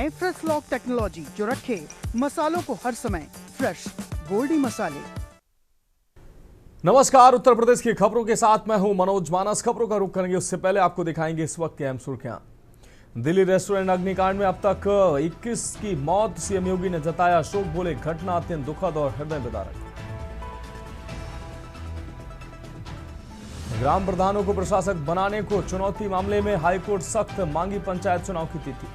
अपनाएं fresh lock technology जो रखे मसालों को हर समय फ्रेश। गोल्डी मसाले। नमस्कार, उत्तर प्रदेश की खबरों के साथ मैं हूं मनोज मानस। खबरों का रुख करेंगे उससे पहले आपको दिखाएंगे इस वक्त की अहम सुर्खियां। दिल्ली रेस्टोरेंट अग्निकांड में अब तक 21 की मौत। सीएम योगी ने जताया शोक, बोले घटना अत्यंत दुखद और हृदय विदारक। ग्राम प्रधानों को प्रशासक बनाने को चुनौती मामले में हाईकोर्ट सख्त, मांगी पंचायत चुनाव की तिथि।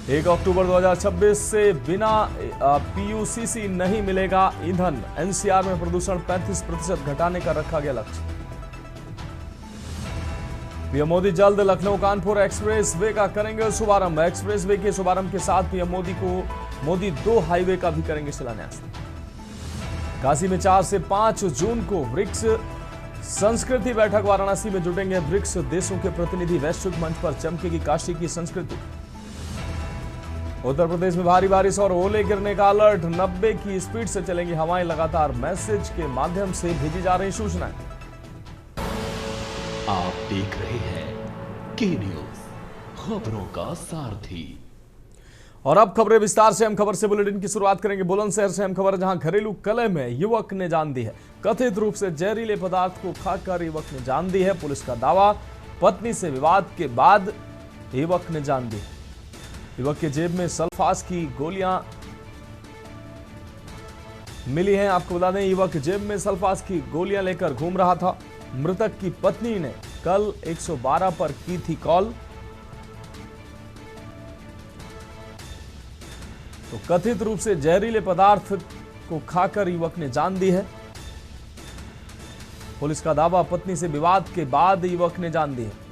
1 अक्टूबर 2026 से बिना पीयूसीसी नहीं मिलेगा ईंधन। एनसीआर में प्रदूषण 35% घटाने का रखा गया लक्ष्य। पीएम मोदी जल्द लखनऊ कानपुर एक्सप्रेस वे का करेंगे शुभारंभ। एक्सप्रेस वे के शुभारंभ के साथ पीएम मोदी 2 हाईवे का भी करेंगे शिलान्यास। काशी में 4 से 5 जून को ब्रिक्स संस्कृति बैठक। वाराणसी में जुटेंगे ब्रिक्स देशों के प्रतिनिधि। वैश्विक मंच पर चमकेगी काशी की संस्कृति। उत्तर प्रदेश में भारी बारिश और ओले गिरने का अलर्ट। 90 की स्पीड से चलेंगी हवाएं। लगातार मैसेज के माध्यम से भेजी जा रही सूचनाएं। आप देख रहे हैं के न्यूज, खबरों का सारथी। और अब खबरें विस्तार से। हम खबर से बुलेटिन की शुरुआत करेंगे बुलंदशहर से। हम खबर जहां घरेलू कलह में युवक ने जान दी है। कथित रूप से जहरीले पदार्थ को खाकर युवक ने जान दी है। पुलिस का दावा, पत्नी से विवाद के बाद युवक ने जान दी। युवक के जेब में सल्फास की गोलियां मिली हैं। आपको बता दें, युवक जेब में सल्फास की गोलियां लेकर घूम रहा था। मृतक की पत्नी ने कल 112 पर की थी कॉल। तो कथित रूप से जहरीले पदार्थ को खाकर युवक ने जान दी है। पुलिस का दावा, पत्नी से विवाद के बाद युवक ने जान दी है।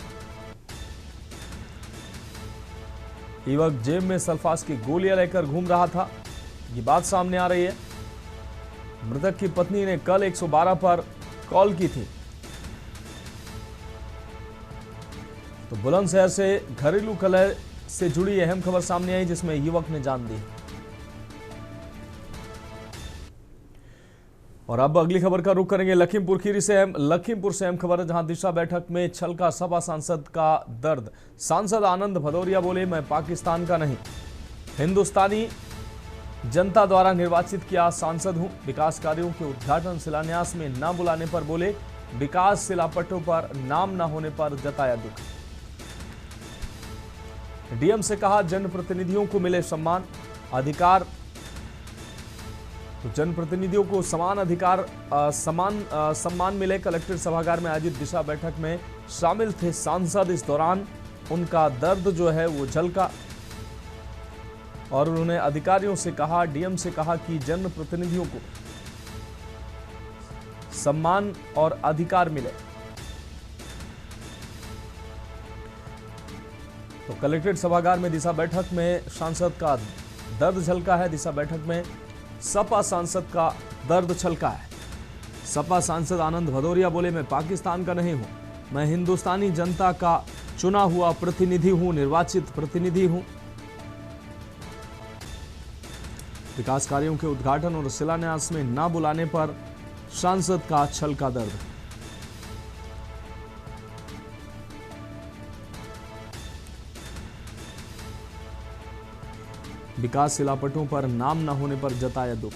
युवक जेब में सल्फास की गोलियां लेकर घूम रहा था, ये बात सामने आ रही है। मृतक की पत्नी ने कल 112 पर कॉल की थी। तो बुलंदशहर से घरेलू कलह से जुड़ी अहम खबर सामने आई, जिसमें युवक ने जान दी। और अब अगली खबर का रुख करेंगे लखीमपुर खीरी से। लखीमपुर से अहम खबर है, जहां दिशा बैठक में छलका सपा सांसद का दर्द। सांसद आनंद भदौरिया बोले, मैं पाकिस्तान का नहीं, हिंदुस्तानी जनता द्वारा निर्वाचित किया सांसद हूं। विकास कार्यों के उद्घाटन शिलान्यास में न बुलाने पर बोले, विकास शिलापट्टों पर नाम न होने पर जताया दुख। डीएम से कहा, जनप्रतिनिधियों को मिले सम्मान अधिकार। तो जनप्रतिनिधियों को समान अधिकार सम्मान मिले। कलेक्ट्रेट सभागार में आयोजित दिशा बैठक में शामिल थे सांसद। इस दौरान उनका दर्द जो है वो झलका और उन्होंने अधिकारियों से कहा, डीएम से कहा कि जनप्रतिनिधियों को सम्मान और अधिकार मिले। तो कलेक्ट्रेट सभागार में दिशा बैठक में सांसद का दर्द झलका है। दिशा बैठक में सपा सांसद का दर्द छलका है। सपा सांसद आनंद भदौरिया बोले, मैं पाकिस्तान का नहीं हूं, मैं हिंदुस्तानी जनता का चुना हुआ प्रतिनिधि हूं, निर्वाचित प्रतिनिधि हूं। विकास कार्यों के उद्घाटन और शिलान्यास में न बुलाने पर सांसद का छलका दर्द। विकास शिलापटों पर नाम न होने पर जताया दुख।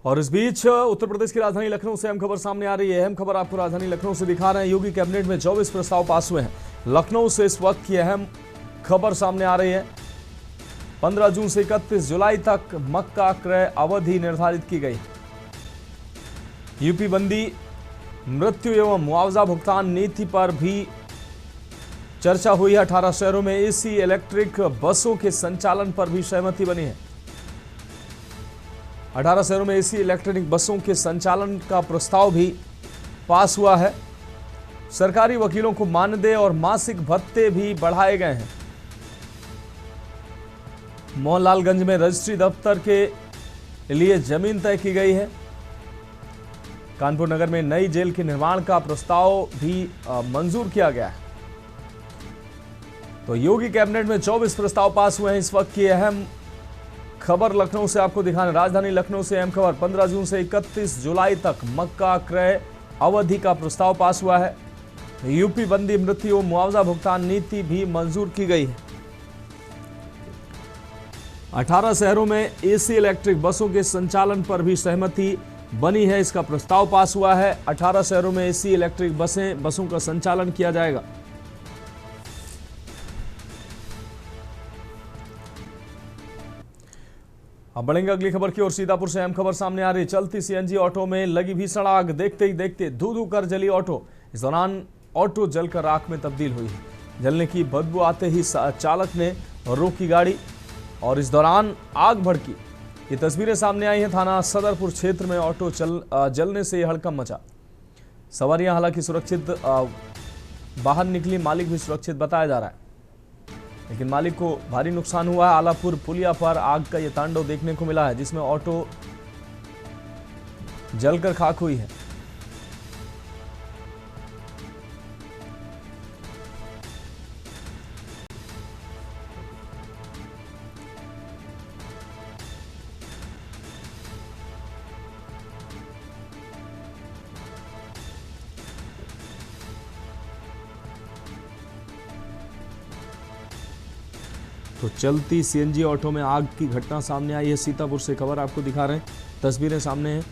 और इस बीच उत्तर प्रदेश की राजधानी लखनऊ से अहम खबर सामने आ रही है। अहम खबर आपको राजधानी लखनऊ से दिखा रहे हैं। योगी कैबिनेट में 24 प्रस्ताव पास हुए हैं। लखनऊ से इस वक्त की अहम खबर सामने आ रही है। 15 जून से 31 जुलाई तक मक्का क्रय अवधि निर्धारित की गई। यूपी बंदी, मृत्यु एवं मुआवजा भुगतान नीति पर भी चर्चा हुई है। 18 शहरों में एसी इलेक्ट्रिक बसों के संचालन पर भी सहमति बनी है। 18 शहरों में एसी इलेक्ट्रिक बसों के संचालन का प्रस्ताव भी पास हुआ है। सरकारी वकीलों को मानदेय और मासिक भत्ते भी बढ़ाए गए हैं। मोहनलालगंज में रजिस्ट्री दफ्तर के लिए जमीन तय की गई है। कानपुर नगर में नई जेल के निर्माण का प्रस्ताव भी मंजूर किया गया है। तो योगी कैबिनेट में 24 प्रस्ताव पास हुए हैं। इस वक्त की अहम खबर लखनऊ से आपको दिखाने। राजधानी लखनऊ से अहम खबर। 15 जून से 31 जुलाई तक मक्का क्रय अवधि का प्रस्ताव पास हुआ है। यूपी बंदी मृत्यु मुआवजा भुगतान नीति भी मंजूर की गई है। 18 शहरों में एसी इलेक्ट्रिक बसों के संचालन पर भी सहमति बनी है। इसका प्रस्ताव पास हुआ है। 18 शहरों में एसी इलेक्ट्रिक बसों का संचालन किया जाएगा। अब बढ़ेंगे अगली खबर की ओर। सीतापुर से अहम खबर सामने आ रही। चलती सीएनजी ऑटो में लगी भीषण आग। देखते ही देखते धू धू कर जली ऑटो। इस दौरान ऑटो जलकर राख में तब्दील हुई है। जलने की बदबू आते ही चालक ने रोकी गाड़ी और इस दौरान आग भड़की। ये तस्वीरें सामने आई हैं। थाना सदरपुर क्षेत्र में ऑटो जलने से हड़कंप मचा। सवारियां हालांकि सुरक्षित बाहर निकली। मालिक भी सुरक्षित बताया जा रहा है, लेकिन मालिक को भारी नुकसान हुआ है। आलापुर पुलिया पर आग का यह तांडव देखने को मिला है, जिसमें ऑटो जलकर खाक हुई है। तो चलती सीएनजी ऑटो में आग की घटना सामने आई है। सीतापुर से खबर आपको दिखा रहे हैं। तस्वीरें सामने हैं।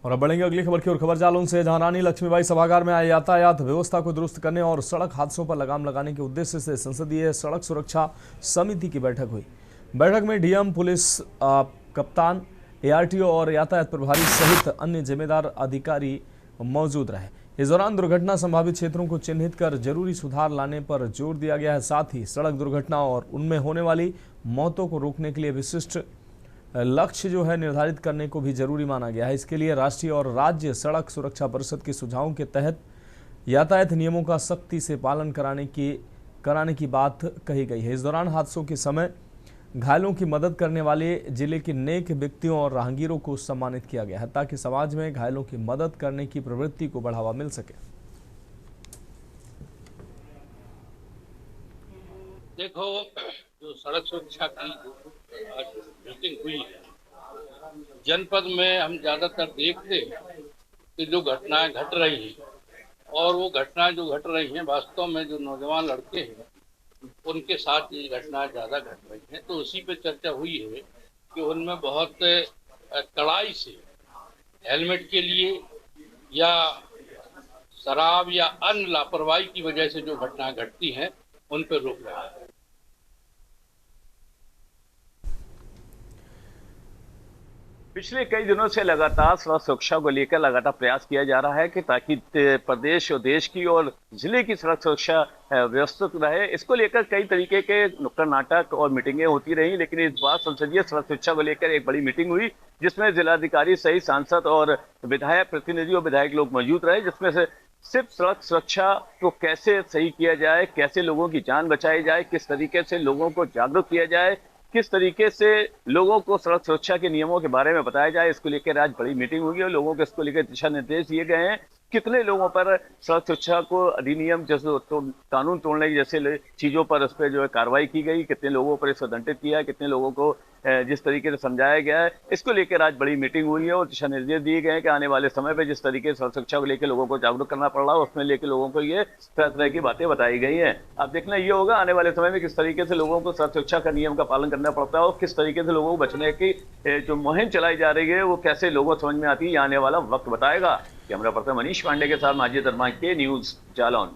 और अब बढ़ेंगे अगली खबर की ओर। खबर जालौन से, जहां रानी लक्ष्मीबाई सभागार में आए यातायात व्यवस्था को दुरुस्त करने और सड़क हादसों पर लगाम लगाने के उद्देश्य से संसदीय सड़क सुरक्षा समिति की बैठक हुई। बैठक में डीएम, पुलिस कप्तान, एआरटीओ और यातायात प्रभारी सहित अन्य जिम्मेदार अधिकारी मौजूद रहे। इस दौरान दुर्घटना संभावित क्षेत्रों को चिन्हित कर जरूरी सुधार लाने पर जोर दिया गया है। साथ ही सड़क दुर्घटना और उनमें होने वाली मौतों को रोकने के लिए विशिष्ट लक्ष्य जो है निर्धारित करने को भी जरूरी माना गया है। इसके लिए राष्ट्रीय और राज्य सड़क सुरक्षा परिषद के सुझावों के तहत यातायात नियमों का सख्ती से पालन कराने की बात कही गई है। इस दौरान हादसों के समय घायलों की मदद करने वाले जिले के नेक व्यक्तियों और राहगीरों को सम्मानित किया गया है, ताकि समाज में घायलों की मदद करने की प्रवृत्ति को बढ़ावा मिल सके। देखो, जो सड़क सुरक्षा की आज मीटिंग हुई है, जनपद में हम ज्यादातर देखते हैं कि जो घटनाएं घट रही हैं और वो घटनाएं जो घट रही हैं वास्तव में जो नौजवान लड़के हैं उनके साथ ये घटनाएं ज्यादा घट रही हैं। तो उसी पे चर्चा हुई है कि उनमें बहुत कड़ाई से हेलमेट के लिए या शराब या अन्य लापरवाही की वजह से जो घटनाएं घटती हैं उन पर रोक रहा है। पिछले कई दिनों से लगातार सड़क सुरक्षा को लेकर लगातार प्रयास किया जा रहा है कि ताकि प्रदेश और देश की और जिले की सड़क सुरक्षा व्यवस्थित रहे। इसको लेकर कई तरीके के नुक्कड़ नाटक और मीटिंगें होती रही, लेकिन इस बार संसदीय सड़क सुरक्षा को लेकर एक बड़ी मीटिंग हुई, जिसमें जिलाधिकारी सहित सांसद और विधायक प्रतिनिधि और विधायक लोग मौजूद रहे। जिसमें से सिर्फ सड़क सुरक्षा को कैसे सही किया जाए, कैसे लोगों की जान बचाई जाए, किस तरीके से लोगों को जागरूक किया जाए, किस तरीके से लोगों को सड़क सुरक्षा के नियमों के बारे में बताया जाए, इसको लेकर आज बड़ी मीटिंग हुई और लोगों को इसको लेकर दिशा निर्देश दिए गए हैं। कितने लोगों पर सड़क सुरक्षा को अधिनियम जैसे कानून तोड़ने की जैसे चीजों पर उस पर जो है कार्रवाई की गई, कितने लोगों पर इसको दंडित किया, कितने लोगों को जिस तरीके से समझाया गया है, इसको लेकर आज बड़ी मीटिंग हुई है और दिशा निर्देश दिए गए हैं कि आने वाले समय पर जिस तरीके से सड़क सुरक्षा को लेकर लोगों को जागरूक करना पड़ रहा है, उसमें लेकर लोगों को ये तरह तरह की बातें बताई गई हैं। अब देखना ये होगा आने वाले समय में किस तरीके से लोगों को सड़क सुरक्षा का नियम का पालन करना पड़ता है और किस तरीके से लोगों को बचने की जो मुहिम चलाई जा रही है वो कैसे लोगों समझ में आती है, आने वाला वक्त बताएगा। कैमरा पर्सन मनीष पांडे के साथ माजिद अरमान के न्यूज जालौन।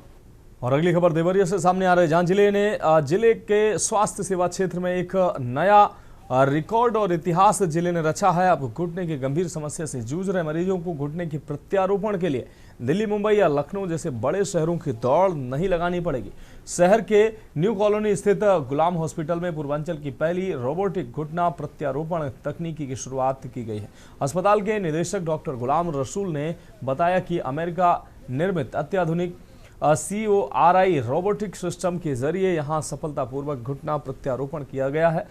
और अगली खबर देवरिया से सामने आ रही है, जहां जिले के स्वास्थ्य सेवा क्षेत्र में एक नया रिकॉर्ड और इतिहास जिले ने रचा है। अब घुटने की गंभीर समस्या से जूझ रहे मरीजों को घुटने के प्रत्यारोपण के लिए दिल्ली, मुंबई या लखनऊ जैसे बड़े शहरों की दौड़ नहीं लगानी पड़ेगी। शहर के न्यू कॉलोनी स्थित गुलाम हॉस्पिटल में पूर्वांचल की पहली रोबोटिक घुटना प्रत्यारोपण तकनीकी की शुरुआत की गई है। अस्पताल के निदेशक डॉक्टर गुलाम रसूल ने बताया कि अमेरिका निर्मित अत्याधुनिक CORI रोबोटिक सिस्टम के जरिए यहां सफलतापूर्वक घुटना प्रत्यारोपण किया गया है।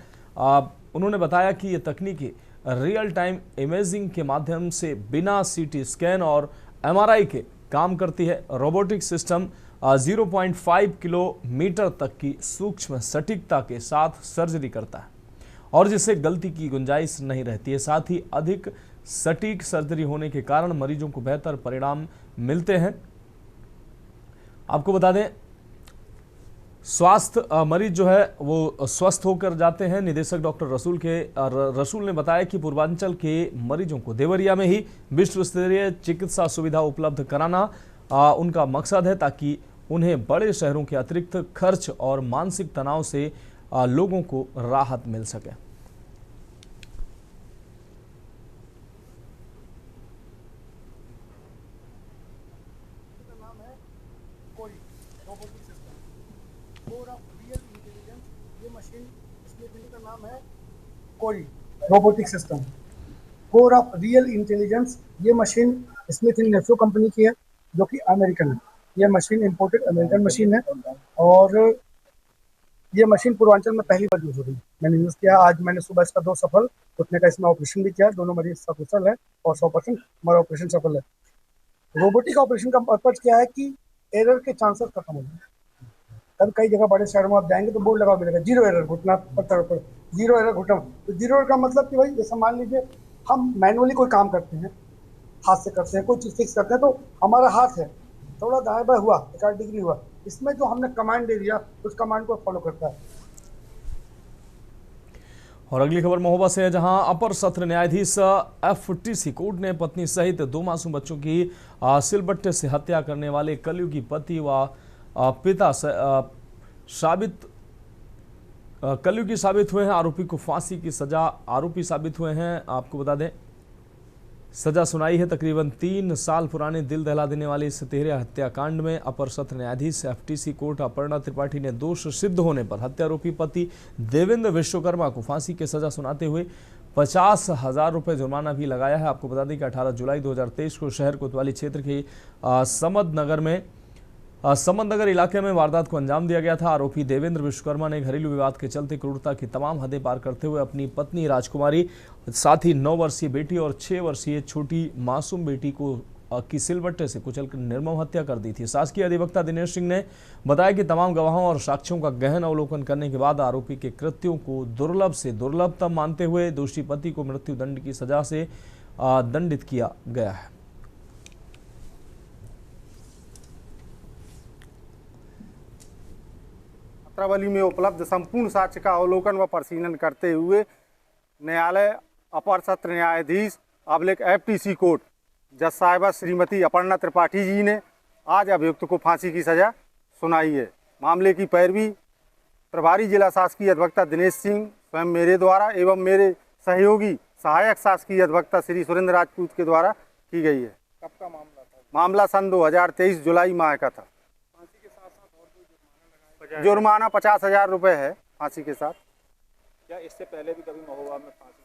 उन्होंने बताया कि ये तकनीकी रियल टाइम इमेजिंग के माध्यम से बिना CT स्कैन और MRI के काम करती है। रोबोटिक सिस्टम 0.5 किलोमीटर तक की सूक्ष्म सटीकता के साथ सर्जरी करता है और जिससे गलती की गुंजाइश नहीं रहती है। साथ ही अधिक सटीक सर्जरी होने के कारण मरीजों को बेहतर परिणाम मिलते हैं। आपको बता दें, स्वास्थ्य मरीज जो है वो स्वस्थ होकर जाते हैं। निदेशक डॉक्टर रसूल ने बताया कि पूर्वांचल के मरीजों को देवरिया में ही विश्व स्तरीय चिकित्सा सुविधा उपलब्ध कराना उनका मकसद है, ताकि उन्हें बड़े शहरों के अतिरिक्त खर्च और मानसिक तनाव से लोगों को राहत मिल सके। कोई robotic system, core of real intelligence, ये machine Smith and Nephew company की है, जो कि अमेरिकन है। ये मशीन इंपोर्टेड अमेरिकन मशीन है और ये मशीन पूर्वांचल में पहली बार यूज हो रही है। मैंने यूज किया, आज मैंने सुबह इसका 2 सफल घुटने का इसमें ऑपरेशन भी किया। दोनों मरीज सकुशल है और 100% हमारा ऑपरेशन सफल है। रोबोटिक ऑपरेशन का पर्पज क्या है कि एरर के चांसेस खत्म हो जाए। कभी कई जगह बड़े शहरों में आप जाएंगे तो बोर्ड लगा मिलेगा 0 एरर घुटना पर 0 एरर घुटना। तो 0 एरर का मतलब कि भाई जैसे मान लीजिए हम मैनुअली कोई काम करते हैं, हाथ से करते हैं, कोई चीज फिक्स करते हैं, तो हमारा हाथ है थोड़ा दाएं बाएं हुआ, 1 डिग्री हुआ, इसमें जो हमने कमांड दे दिया उस कमांड को फॉलो करता है। और अगली खबर महोबा से है, जहां अपर सत्र न्यायाधीश FTC कोर्ट ने पत्नी सहित 2 मासूम बच्चों की सिलबट्टे से हत्या करने वाले कलयुगी पति व पिता कलयुगी साबित हुए हैं। आरोपी को फांसी की सजा आरोपी साबित हुए हैं। आपको बता दें, सजा सुनाई है। तकरीबन 3 साल पुराने दिल दहला देने वाली इस 13 हत्याकांड में अपर सत्र न्यायाधीश FTC कोर्ट अपर्णा त्रिपाठी ने दोष सिद्ध होने पर हत्यारोपी पति देवेंद्र विश्वकर्मा को फांसी की सजा सुनाते हुए 50,000 रुपये जुर्माना भी लगाया है। आपको बता दें कि 18 जुलाई 2023 को शहर कोतवाली क्षेत्र के समदनगर इलाके में वारदात को अंजाम दिया गया था। आरोपी देवेंद्र विश्वकर्मा ने घरेलू विवाद के चलते क्रूरता की तमाम हदें पार करते हुए अपनी पत्नी राजकुमारी, साथ ही 9 वर्षीय बेटी और 6 वर्षीय छोटी मासूम बेटी को की सिलबट्टे से कुचलकर निर्मम हत्या कर दी थी। शासकीय अधिवक्ता दिनेश सिंह ने बताया कि तमाम गवाहों और साक्ष्यों का गहन अवलोकन करने के बाद आरोपी के कृत्यों को दुर्लभ से दुर्लभतम मानते हुए दोषी पति को मृत्यु दंड की सजा से दंडित किया गया है। पत्रावली में उपलब्ध संपूर्ण साक्ष्य का अवलोकन व परिशीलन करते हुए न्यायालय अपर सत्र न्यायाधीश अबलिक FTC कोर्ट जज साहिबा श्रीमती अपर्णा त्रिपाठी जी ने आज अभियुक्त को फांसी की सजा सुनाई है। मामले की पैरवी प्रभारी जिला शासकीय अधिवक्ता दिनेश सिंह स्वयं मेरे द्वारा एवं मेरे सहयोगी सहायक शासकीय अधिवक्ता श्री सुरेंद्र राजपूत के द्वारा की गई है। कब का मामला था? मामला सन 2023 जुलाई माह का था। फांसी के साथ साथ और कोई जुर्माना जुर्माना 50,000 रुपये है फांसी के साथ। क्या इससे पहले भी कभी महोबा में फांसी?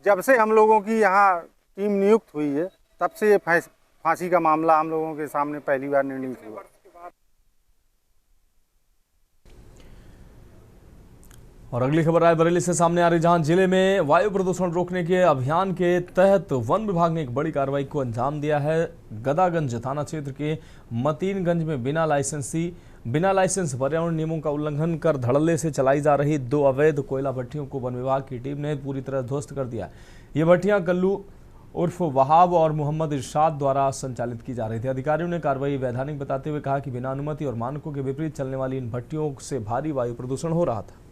जब से हम लोगों की यहाँ टीम नियुक्त हुई है तब से ये फांसी का मामला हम लोगों के सामने पहली बार निर्णित हुआ। और अगली खबर रायबरेली से सामने आ रही, जहां जिले में वायु प्रदूषण रोकने के अभियान के तहत वन विभाग ने एक बड़ी कार्रवाई को अंजाम दिया है। गदागंज थाना क्षेत्र के मतीनगंज में बिना लाइसेंस पर्यावरण नियमों का उल्लंघन कर धड़ल्ले से चलाई जा रही 2 अवैध कोयला भट्टियों को वन विभाग की टीम ने पूरी तरह ध्वस्त कर दिया। ये भट्टियां कल्लू उर्फ वहाब और मोहम्मद इरशाद द्वारा संचालित की जा रही थी। अधिकारियों ने कार्रवाई वैधानिक बताते हुए कहा कि बिना अनुमति और मानकों के विपरीत चलने वाली इन भट्टियों से भारी वायु प्रदूषण हो रहा था।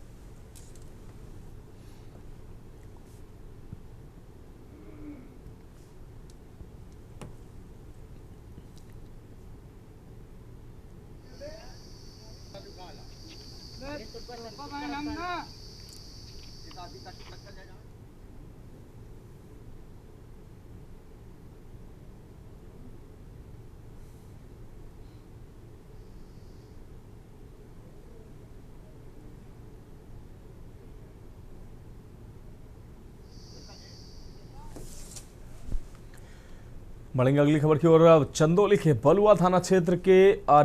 बढ़ेंगे अगली खबर की ओर। चंदौली के बलुआ थाना क्षेत्र के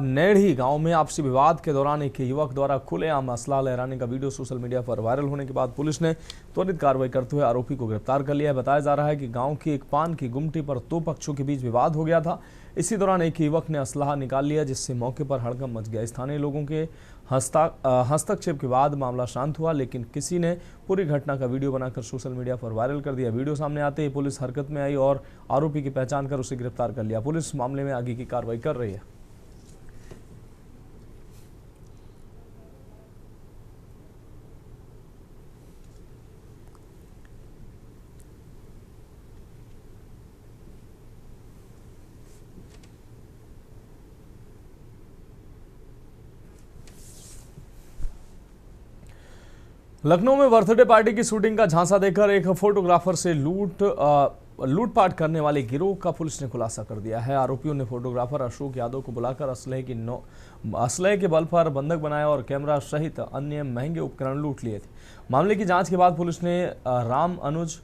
नैढ़ी गांव में आपसी विवाद के दौरान एक युवक द्वारा खुलेआम असला लहराने का वीडियो सोशल मीडिया पर वायरल होने के बाद पुलिस ने त्वरित कार्रवाई करते हुए आरोपी को गिरफ्तार कर लिया है। बताया जा रहा है कि गांव की एक पान की गुमटी पर दो पक्षों के बीच विवाद हो गया था। इसी दौरान एक युवक ने असलाह निकाल लिया, जिससे मौके पर हड़कंप मच गया। स्थानीय लोगों के हस्तक्षेप के बाद मामला शांत हुआ, लेकिन किसी ने पूरी घटना का वीडियो बनाकर सोशल मीडिया पर वायरल कर दिया। वीडियो सामने आते ही पुलिस हरकत में आई और आरोपी की पहचान कर उसे गिरफ्तार कर लिया। पुलिस मामले में आगे की कार्रवाई कर रही है। लखनऊ में बर्थडे पार्टी की शूटिंग का झांसा देकर एक फोटोग्राफर से लूटपाट करने वाले गिरोह का पुलिस ने खुलासा कर दिया है। आरोपियों ने फोटोग्राफर अशोक यादव को बुलाकर असलहे के बल पर बंधक बनाया और कैमरा सहित अन्य महंगे उपकरण लूट लिए थे। मामले की जांच के बाद पुलिस ने राम अनुज,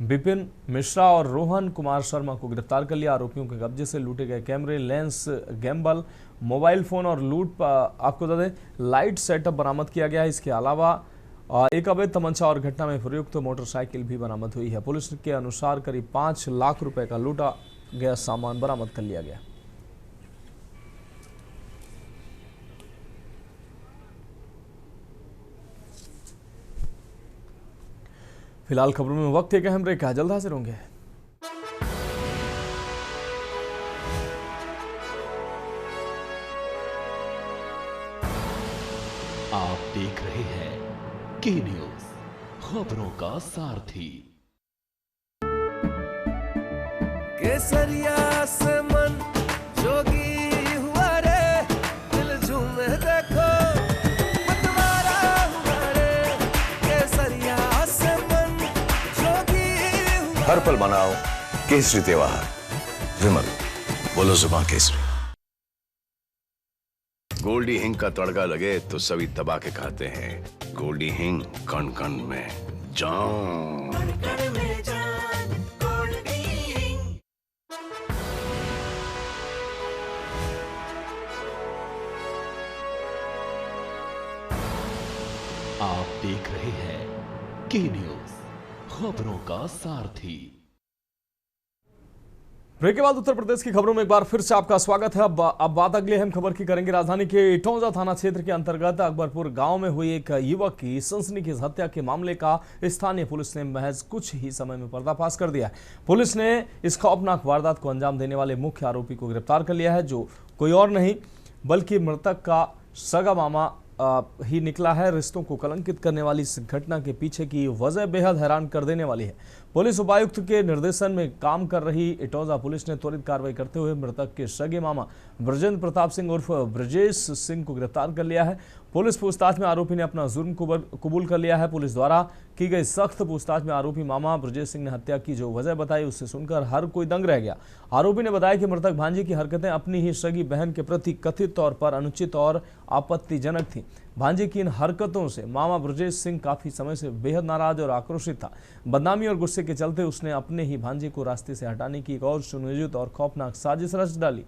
विपिन मिश्रा और रोहन कुमार शर्मा को गिरफ्तार कर लिया। आरोपियों के कब्जे से लूटे गए कैमरे, लेंस, गैम्बल, मोबाइल फोन और आपको बता दें लाइट सेटअप बरामद किया गया है। इसके अलावा एक अवैध तमंचा और घटना में प्रयुक्त मोटरसाइकिल भी बरामद हुई है। पुलिस के अनुसार करीब 5 लाख रुपए का लूटा गया सामान बरामद कर लिया गया। फिलहाल खबरों में वक्त एक अहम ब्रेक है, जल्द हाजिर होंगे। आप देख रहे हैं के न्यूज, खबरों का सारथी। केसरिया से मन जोगी हुआ रे, दिल झूमे देखो मतवारा हुआ रे। केसरिया से मन जोगी हुआ। हर पल मनाओ केसरी त्योहार। विमल, बोलो जुबान केसरी। गोल्डी हिंग का तड़का लगे तो सभी दबा के खाते हैं। गोल्डी हिंग कण कण में जान। आप देख रहे हैं के न्यूज, खबरों का सारथी। ब्रेक के बाद उत्तर प्रदेश की खबरों में एक बार फिर से आपका स्वागत है। अब बात अगली अहम खबर की करेंगे। राजधानी के इटौंजा थाना क्षेत्र के अंतर्गत अकबरपुर गांव में हुई एक युवक की सनसनीखेज हत्या के मामले का स्थानीय पुलिस ने महज कुछ ही समय में पर्दाफाश कर दिया है। पुलिस ने इस खौफनाक वारदात को अंजाम देने वाले मुख्य आरोपी को गिरफ्तार कर लिया है, जो कोई और नहीं बल्कि मृतक का सगा मामा ही निकला है। रिश्तों को कलंकित करने वाली इस घटना के पीछे की वजह बेहद हैरान कर देने वाली है। पुलिस उपायुक्त के निर्देशन में काम कर रही इटौंजा पुलिस ने त्वरित कार्रवाई करते हुए मृतक के सगे मामा ब्रजेंद्र प्रताप सिंह उर्फ ब्रजेश सिंह को गिरफ्तार कर लिया है। पुलिस पूछताछ में आरोपी ने अपना जुर्म कबूल कर लिया है। पुलिस द्वारा की गई सख्त पूछताछ में आरोपी मामा ब्रजेश सिंह ने हत्या की जो वजह बताई, उससे सुनकर हर कोई दंग रह गया। आरोपी ने बताया कि मृतक भांजे की हरकतें अपनी ही सगी बहन के प्रति कथित तौर पर अनुचित और आपत्तिजनक थी। भांजे की इन हरकतों से मामा ब्रजेश सिंह काफी समय से बेहद नाराज और आक्रोशित था। बदनामी और गुस्से के चलते उसने अपने ही भांजे को रास्ते से हटाने की एक और सुनियोजित और खौफनाक साजिश रच डाली।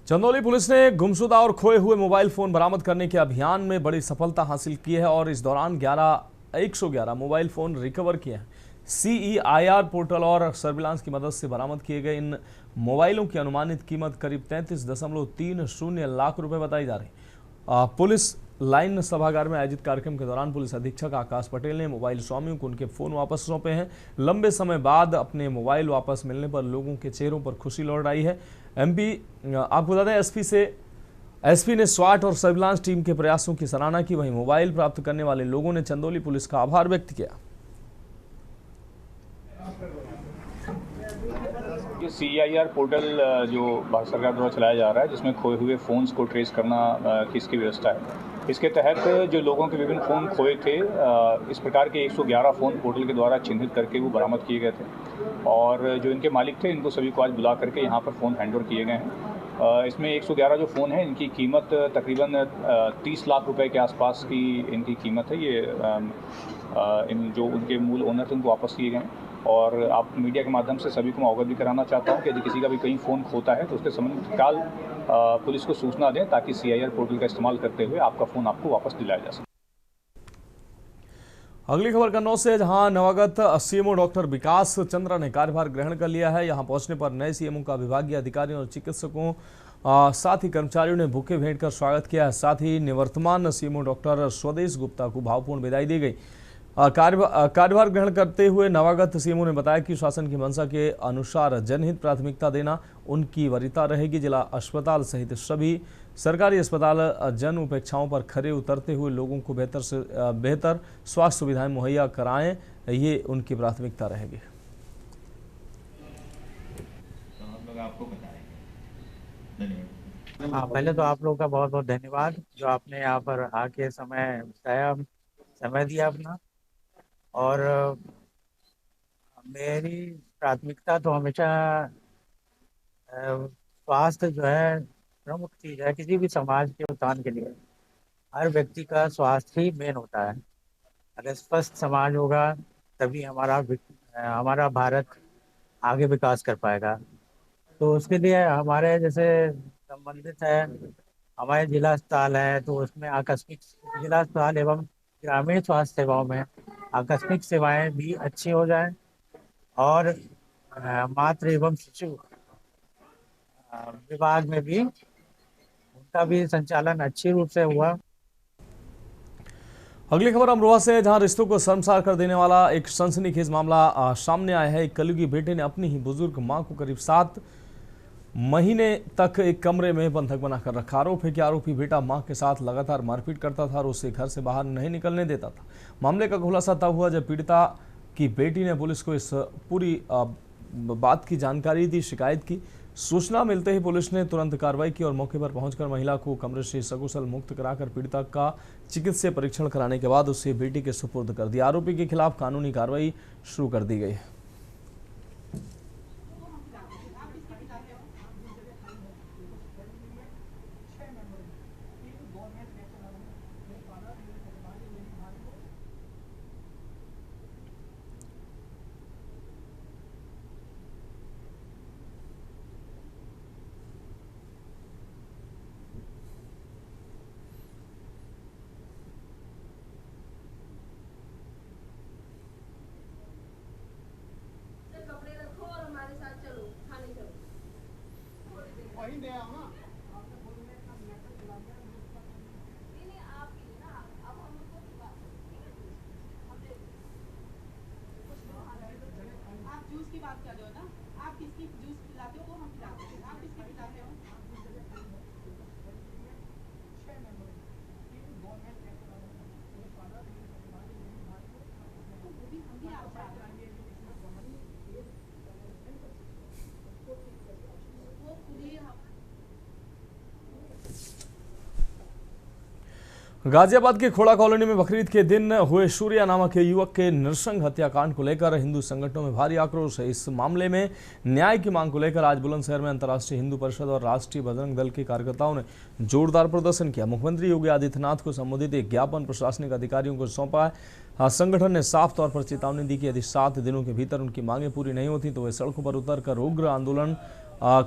चंदौली पुलिस ने गुमशुदा और खोए हुए मोबाइल फोन बरामद करने के अभियान में बड़ी सफलता हासिल की है और इस दौरान 111 मोबाइल फोन रिकवर किए हैं। CEIR पोर्टल और सर्विलांस की मदद से बरामद किए गए इन मोबाइलों की अनुमानित कीमत करीब 33.30 लाख रुपए बताई जा रही है। पुलिस लाइन सभागार में आयोजित कार्यक्रम के दौरान पुलिस अधीक्षक आकाश पटेल ने मोबाइल स्वामियों को उनके फोन वापस सौंपे हैं। लंबे समय बाद अपने मोबाइल वापस मिलने पर लोगों के चेहरों पर खुशी लौट आई है। आपको बता दें एसपी ने स्वाट और सर्विलांस टीम के प्रयासों की सराहना की। वहीं मोबाइल प्राप्त करने वाले लोगों ने चंदौली पुलिस का आभार व्यक्त किया। CIR पोर्टल जो भारत सरकार द्वारा चलाया जा रहा है, जिसमें खोए हुए फ़ोन्स को ट्रेस करना की इसकी व्यवस्था है। इसके तहत जो लोगों के विभिन्न फ़ोन खोए थे, इस प्रकार के 111 फ़ोन पोर्टल के द्वारा चिन्हित करके वो बरामद किए गए थे और जो इनके मालिक थे इनको सभी को आज बुला करके यहाँ पर फ़ोन हैंडओवर किए गए हैं। इसमें 111 जो फ़ोन हैं इनकी कीमत तकरीबन 30 लाख रुपए के आसपास की इनकी कीमत है। ये इन जो उनके मूल ओनर थे उनको वापस किए गए हैं और आप मीडिया के माध्यम से सभी को मैं अवगत भी कराना चाहता हूँ कि यदि किसी का भी कहीं फ़ोन खोता है तो उसके संबंध में तत्काल पुलिस को सूचना दें ताकि CIR पोर्टल का इस्तेमाल करते हुए आपका फ़ोन आपको वापस दिलाया जा सके। अगली खबर कन्नौज से, जहां नवागत CMO डॉक्टर विकास चंद्रा ने कार्यभार ग्रहण कर लिया है। यहां पहुंचने पर नए CMO का विभागीय अधिकारियों और चिकित्सकों साथ ही कर्मचारियों ने बुके भेंट कर स्वागत किया है। साथ ही निवर्तमान CMO डॉक्टर स्वदेश गुप्ता को भावपूर्ण विदाई दी गई। कार्यभार ग्रहण करते हुए नवागत CMO ने बताया कि शासन की मंशा के अनुसार जनहित प्राथमिकता देना उनकी वरीयता रहेगी। जिला अस्पताल सहित सभी सरकारी अस्पताल जन उपेक्षाओं पर खरे उतरते हुए लोगों को बेहतर से बेहतर स्वास्थ्य सुविधाएं मुहैया कराएं, ये उनकी प्राथमिकता रहेगी। हाँ, पहले तो आप लोगों का बहुत बहुत धन्यवाद जो आपने यहाँ पर आके समय दिया अपना। और मेरी प्राथमिकता तो हमेशा स्वास्थ्य जो है प्रमुख चीज है किसी भी समाज के उत्थान के लिए। हर व्यक्ति का स्वास्थ्य ही मेन होता है। अगर स्वस्थ समाज होगा तभी हमारा भारत आगे विकास कर पाएगा। तो उसके लिए हमारे जैसे संबंधित है हमारे जिला अस्पताल है, तो उसमें आकस्मिक जिला अस्पताल एवं ग्रामीण स्वास्थ्य सेवाओं में आकस्मिक सेवाएं भी अच्छी हो जाएं और मातृ एवं शिशु विभाग में भी उनका भी संचालन अच्छी रूप से हुआ। अगली खबर अमरोहा से, जहां रिश्तों को शर्मसार कर देने वाला एक सनसनीखेज मामला सामने आया है। एक कलयुगी बेटे ने अपनी ही बुजुर्ग मां को करीब 7 महीने तक एक कमरे में बंधक बनाकर रखा। आरोप है कि आरोपी बेटा मां के साथ लगातार मारपीट करता था और उसे घर से बाहर नहीं निकलने देता था। मामले का खुलासा तब हुआ जब पीड़िता की बेटी ने पुलिस को इस पूरी बात की जानकारी दी। शिकायत की सूचना मिलते ही पुलिस ने तुरंत कार्रवाई की और मौके पर पहुंचकर महिला को कमरे से सकुशल मुक्त कराकर पीड़िता का चिकित्सीय परीक्षण कराने के बाद उसे बेटी के सुपुर्द कर दिया। आरोपी के खिलाफ कानूनी कार्रवाई शुरू कर दी गई है। गाजियाबाद के खोड़ा कॉलोनी में बकरीद के दिन हुए सूर्या नामक युवक के नृशंस हत्याकांड को लेकर हिंदू संगठनों में भारी आक्रोश है। इस मामले में न्याय की मांग को लेकर आज बुलंदशहर में अंतर्राष्ट्रीय हिंदू परिषद और राष्ट्रीय बजरंग दल के कार्यकर्ताओं ने जोरदार प्रदर्शन किया। मुख्यमंत्री योगी आदित्यनाथ को संबोधित एक ज्ञापन प्रशासनिक अधिकारियों को सौंपा है। संगठन ने साफ तौर पर चेतावनी दी कि यदि 7 दिनों के भीतर उनकी मांगें पूरी नहीं होती तो वे सड़कों पर उतरकर उग्र आंदोलन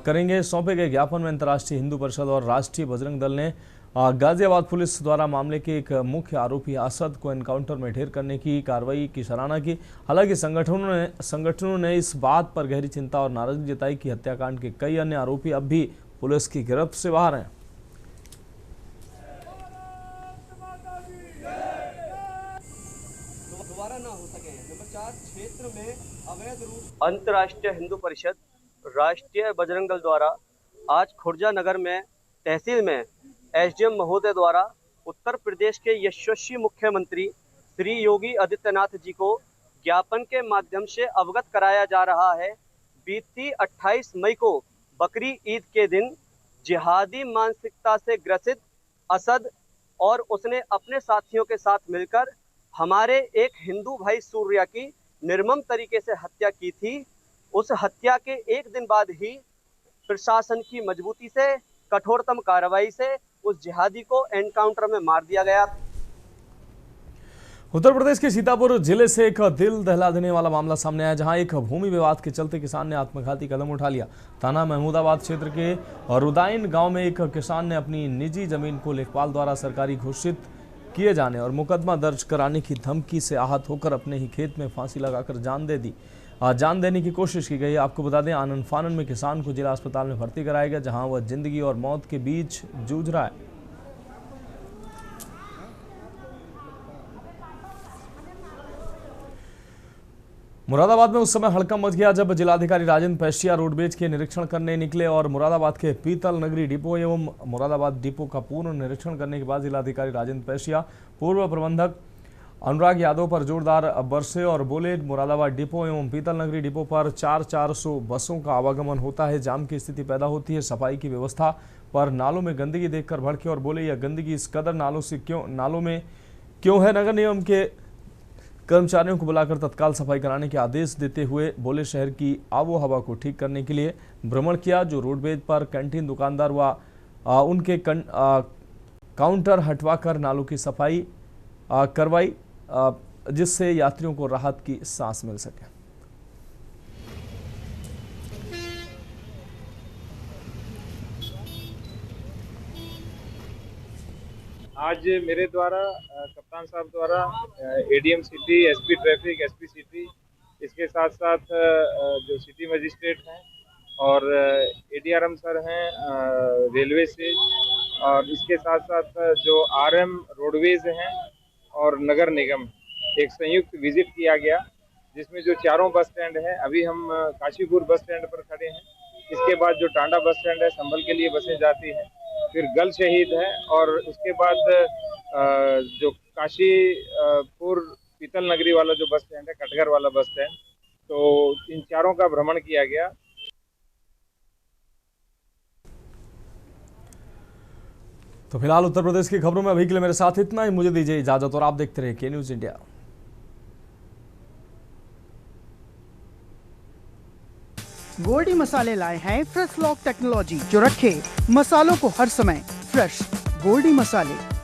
करेंगे। सौंपे गए ज्ञापन में अंतर्राष्ट्रीय हिंदू परिषद और राष्ट्रीय बजरंग दल ने गाजियाबाद पुलिस द्वारा मामले के एक मुख्य आरोपी असद को एनकाउंटर में ढेर करने की कार्रवाई की सराहना की। हालांकि संगठनों ने इस बात पर गहरी चिंता और नाराजगी जताई कि हत्याकांड के कई अन्य आरोपी अब भी पुलिस की गिरफ्त से बाहर हैं। अंतर्राष्ट्रीय हिंदू परिषद राष्ट्रीय बजरंग दल द्वारा आज खुर्जा नगर में तहसील में SDM महोदय द्वारा उत्तर प्रदेश के यशस्वी मुख्यमंत्री श्री योगी आदित्यनाथ जी को ज्ञापन के माध्यम से अवगत कराया जा रहा है बीती 28 मई को बकरी ईद के दिन जिहादी मानसिकता से ग्रसित असद और उसने अपने साथियों के साथ मिलकर हमारे एक हिंदू भाई सूर्या की निर्मम तरीके से हत्या की थी। उस हत्या के एक दिन बाद ही प्रशासन की मजबूती से, कठोरतम कार्रवाई से उस जिहादी को एनकाउंटर में मार दिया गया। उत्तर प्रदेश के सीतापुर जिले से एक दिल दहला देने वाला मामला सामने आया, जहां एक भूमि विवाद के चलते किसान ने आत्मघाती कदम उठा लिया। थाना महमूदाबाद क्षेत्र के रुदाइन गांव में एक किसान ने अपनी निजी जमीन को लेखपाल द्वारा सरकारी घोषित किए जाने और मुकदमा दर्ज कराने की धमकी से आहत होकर अपने ही खेत में फांसी लगाकर जान देने की कोशिश की गई। आपको बता दें, आनन फानन में किसान को जिला अस्पताल में भर्ती कराया गया, जहां वह जिंदगी और मौत के बीच जूझ रहा है। मुरादाबाद में उस समय हड़कंप मच गया जब जिलाधिकारी राजेंद्र पैशिया रोडवेज के निरीक्षण करने निकले और मुरादाबाद के पीतल नगरी डिपो एवं मुरादाबाद डिपो का पूर्ण निरीक्षण करने के बाद जिलाधिकारी राजेंद्र पैशिया पूर्व प्रबंधक अनुराग यादव पर जोरदार बरसे और बोले, मुरादाबाद डिपो एवं पीतल नगरी डिपो पर 400 बसों का आवागमन होता है, जाम की स्थिति पैदा होती है। सफाई की व्यवस्था पर नालों में गंदगी देखकर भड़के और बोले, यह गंदगी इस कदर नालों में क्यों है। नगर निगम के कर्मचारियों को बुलाकर तत्काल सफाई कराने के आदेश देते हुए बोले, शहर की आबो हवा को ठीक करने के लिए भ्रमण किया। जो रोडवेज पर कैंटीन दुकानदार व उनके काउंटर हटवाकर नालों की सफाई करवाई, जिससे यात्रियों को राहत की सांस मिल सके। आज मेरे द्वारा कप्तान साहब द्वारा ADM city, SP traffic, SP city, इसके साथ साथ जो सिटी मजिस्ट्रेट हैं और एडीआरएम सर हैं रेलवे से, और इसके साथ साथ जो आरएम रोडवेज हैं और नगर निगम, एक संयुक्त विजिट किया गया, जिसमें जो चारों बस स्टैंड हैं, अभी हम काशीपुर बस स्टैंड पर खड़े हैं। इसके बाद जो टांडा बस स्टैंड है, संभल के लिए बसें जाती हैं, फिर गल शहीद है, और उसके बाद जो काशीपुर पीतल नगरी वाला जो बस स्टैंड है, कटघर वाला बस स्टैंड, तो इन चारों का भ्रमण किया गया। तो फिलहाल उत्तर प्रदेश की खबरों में अभी के लिए मेरे साथ इतना ही। मुझे दीजिए इजाजत और आप देखते रहिए के न्यूज़ इंडिया। गोल्डी मसाले लाए हैं फ्रेश लॉक टेक्नोलॉजी, जो रखे मसालों को हर समय फ्रेश। गोल्डी मसाले।